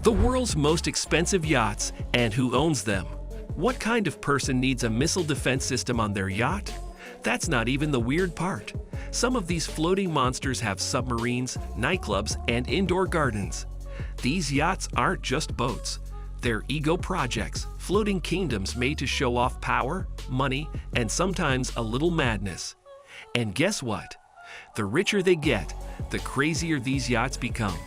The world's most expensive yachts and who owns them. What kind of person needs a missile defense system on their yacht? That's not even the weird part. Some of these floating monsters have submarines, nightclubs, and indoor gardens. These yachts aren't just boats. They're ego projects, floating kingdoms made to show off power, money, and sometimes a little madness. And guess what? The richer they get, the crazier these yachts become.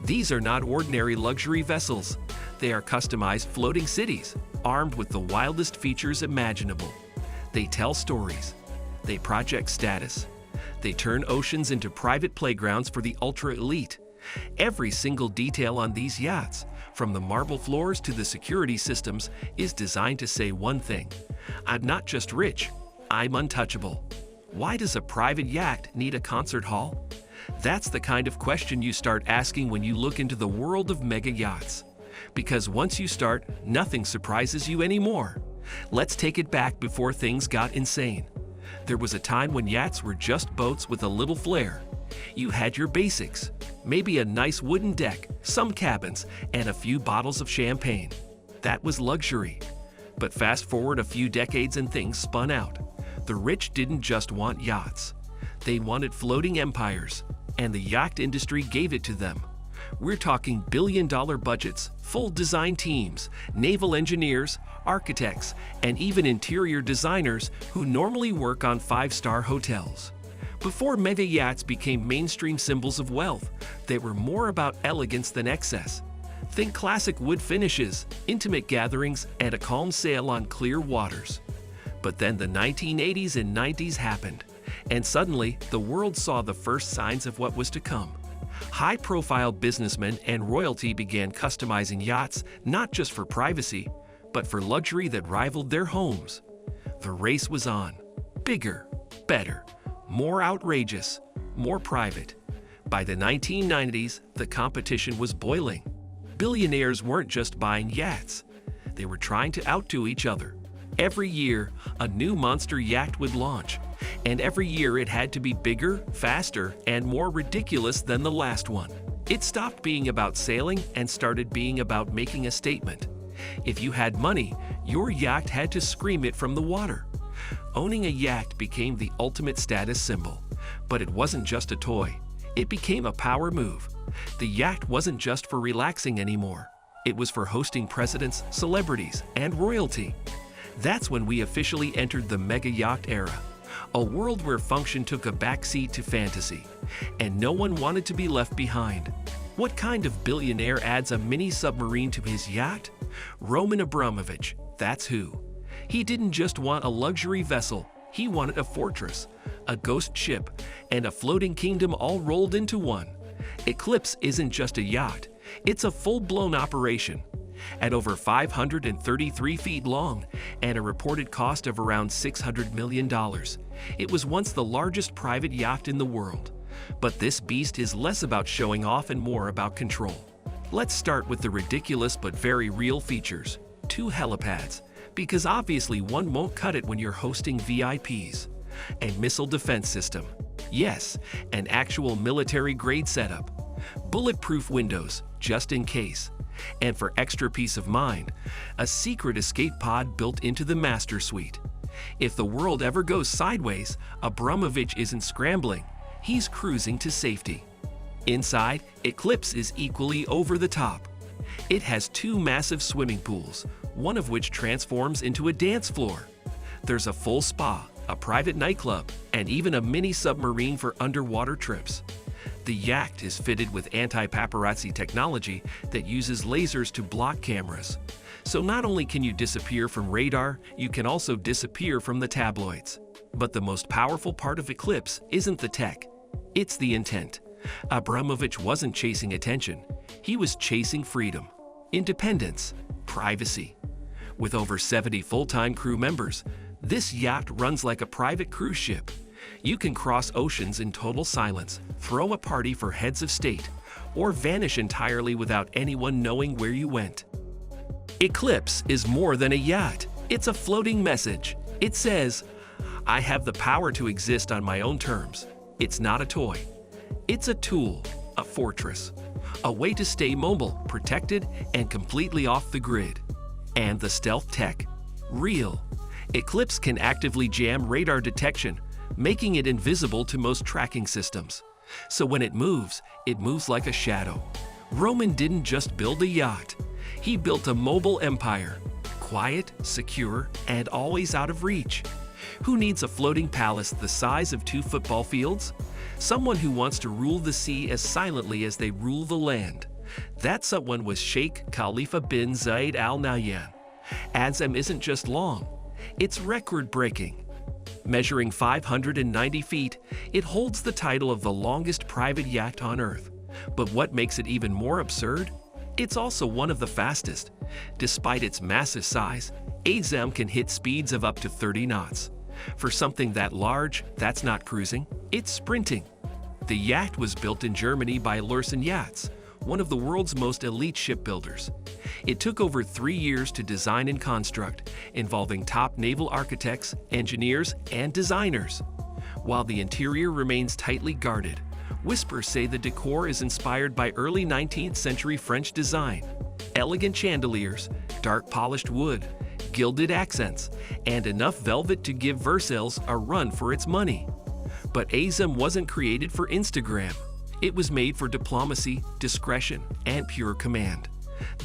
These are not ordinary luxury vessels. They are customized floating cities, armed with the wildest features imaginable. They tell stories. They project status. They turn oceans into private playgrounds for the ultra-elite. Every single detail on these yachts, from the marble floors to the security systems, is designed to say one thing: I'm not just rich, I'm untouchable. Why does a private yacht need a concert hall? That's the kind of question you start asking when you look into the world of mega yachts. Because once you start, nothing surprises you anymore. Let's take it back before things got insane. There was a time when yachts were just boats with a little flair. You had your basics, maybe a nice wooden deck, some cabins, and a few bottles of champagne. That was luxury. But fast forward a few decades and things spun out. The rich didn't just want yachts. They wanted floating empires, and the yacht industry gave it to them. We're talking billion-dollar budgets, full design teams, naval engineers, architects, and even interior designers who normally work on five-star hotels. Before mega yachts became mainstream symbols of wealth, they were more about elegance than excess. Think classic wood finishes, intimate gatherings, and a calm sail on clear waters. But then the 1980s and 90s happened, and suddenly the world saw the first signs of what was to come. High-profile businessmen and royalty began customizing yachts not just for privacy, but for luxury that rivaled their homes. The race was on. Bigger, better, more outrageous, more private. By the 1990s, the competition was boiling. Billionaires weren't just buying yachts. They were trying to outdo each other. Every year, a new monster yacht would launch, and every year it had to be bigger, faster, and more ridiculous than the last one. It stopped being about sailing and started being about making a statement. If you had money, your yacht had to scream it from the water. Owning a yacht became the ultimate status symbol. But it wasn't just a toy. It became a power move. The yacht wasn't just for relaxing anymore. It was for hosting presidents, celebrities, and royalty. That's when we officially entered the mega yacht era, a world where function took a backseat to fantasy, and no one wanted to be left behind. What kind of billionaire adds a mini submarine to his yacht? Roman Abramovich, that's who. He didn't just want a luxury vessel, he wanted a fortress, a ghost ship, and a floating kingdom all rolled into one. Eclipse isn't just a yacht, it's a full-blown operation. At over 533 feet long and a reported cost of around $600 million, it was once the largest private yacht in the world. But this beast is less about showing off and more about control. Let's start with the ridiculous but very real features. 2 helipads, because obviously one won't cut it when you're hosting VIPs. A missile defense system. Yes, an actual military-grade setup. Bulletproof windows, just in case. And for extra peace of mind, a secret escape pod built into the master suite. If the world ever goes sideways, Abramovich isn't scrambling, he's cruising to safety. Inside, Eclipse is equally over the top. It has 2 massive swimming pools, one of which transforms into a dance floor. There's a full spa, a private nightclub, and even a mini submarine for underwater trips. The yacht is fitted with anti-paparazzi technology that uses lasers to block cameras. So not only can you disappear from radar, you can also disappear from the tabloids. But the most powerful part of Eclipse isn't the tech, it's the intent. Abramovich wasn't chasing attention, he was chasing freedom, independence, privacy. With over 70 full-time crew members, this yacht runs like a private cruise ship. You can cross oceans in total silence, throw a party for heads of state, or vanish entirely without anyone knowing where you went. Eclipse is more than a yacht. It's a floating message. It says, I have the power to exist on my own terms. It's not a toy. It's a tool, a fortress. a way to stay mobile, protected, and completely off the grid. And the stealth tech, real. Eclipse can actively jam radar detection, making it invisible to most tracking systems. So when it moves like a shadow. Roman didn't just build a yacht. He built a mobile empire, quiet, secure, and always out of reach. Who needs a floating palace the size of 2 football fields? Someone who wants to rule the sea as silently as they rule the land. That someone was Sheikh Khalifa bin Zayed Al Nahyan. Azzam isn't just long, it's record-breaking. Measuring 590 feet, it holds the title of the longest private yacht on Earth. But what makes it even more absurd? It's also one of the fastest. Despite its massive size, Azzam can hit speeds of up to 30 knots. For something that large, that's not cruising, it's sprinting. The yacht was built in Germany by Yachts, one of the world's most elite shipbuilders. It took over 3 years to design and construct, involving top naval architects, engineers, and designers. While the interior remains tightly guarded, whispers say the decor is inspired by early 19th century French design. Elegant chandeliers, dark polished wood, gilded accents, and enough velvet to give Versailles a run for its money. But Azzam wasn't created for Instagram. It was made for diplomacy, discretion, and pure command.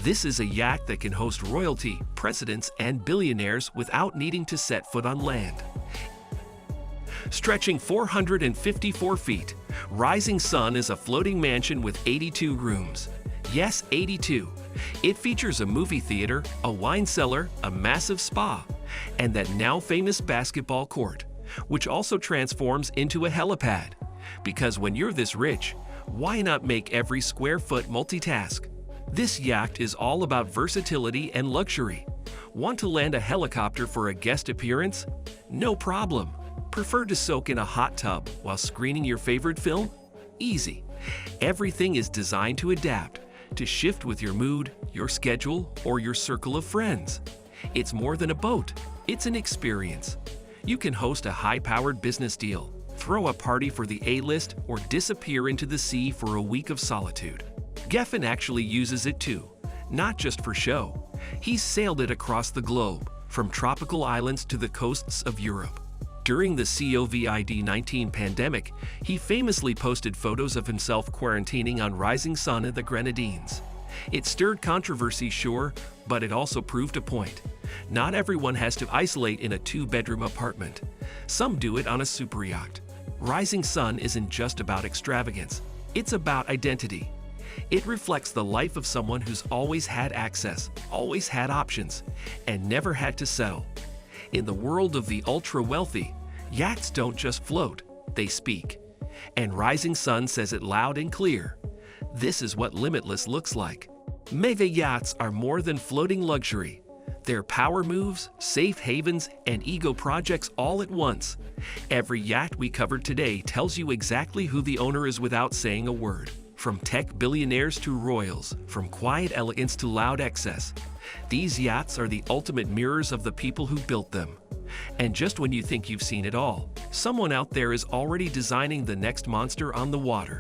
This is a yacht that can host royalty, presidents, and billionaires without needing to set foot on land. Stretching 454 feet, Rising Sun is a floating mansion with 82 rooms. Yes, 82. It features a movie theater, a wine cellar, a massive spa, and that now famous basketball court, which also transforms into a helipad. Because when you're this rich, why not make every square foot multitask? This yacht is all about versatility and luxury. Want to land a helicopter for a guest appearance? No problem. Prefer to soak in a hot tub while screening your favorite film? Easy. Everything is designed to adapt, to shift with your mood, your schedule, or your circle of friends. It's more than a boat, it's an experience. You can host a high-powered business deal, throw a party for the A-list, or disappear into the sea for a week of solitude. Geffen actually uses it too, not just for show. He's sailed it across the globe, from tropical islands to the coasts of Europe. During the COVID-19 pandemic, he famously posted photos of himself quarantining on Rising Sun in the Grenadines. It stirred controversy, sure, but it also proved a point. Not everyone has to isolate in a 2-bedroom apartment. Some do it on a superyacht. Rising Sun isn't just about extravagance, it's about identity. It reflects the life of someone who's always had access, always had options, and never had to settle. In the world of the ultra-wealthy, yachts don't just float, they speak. And Rising Sun says it loud and clear. This is what limitless looks like. Mega yachts are more than floating luxury. They're power moves, safe havens, and ego projects all at once. Every yacht we covered today tells you exactly who the owner is without saying a word. From tech billionaires to royals, from quiet elegance to loud excess. These yachts are the ultimate mirrors of the people who built them. And just when you think you've seen it all, someone out there is already designing the next monster on the water.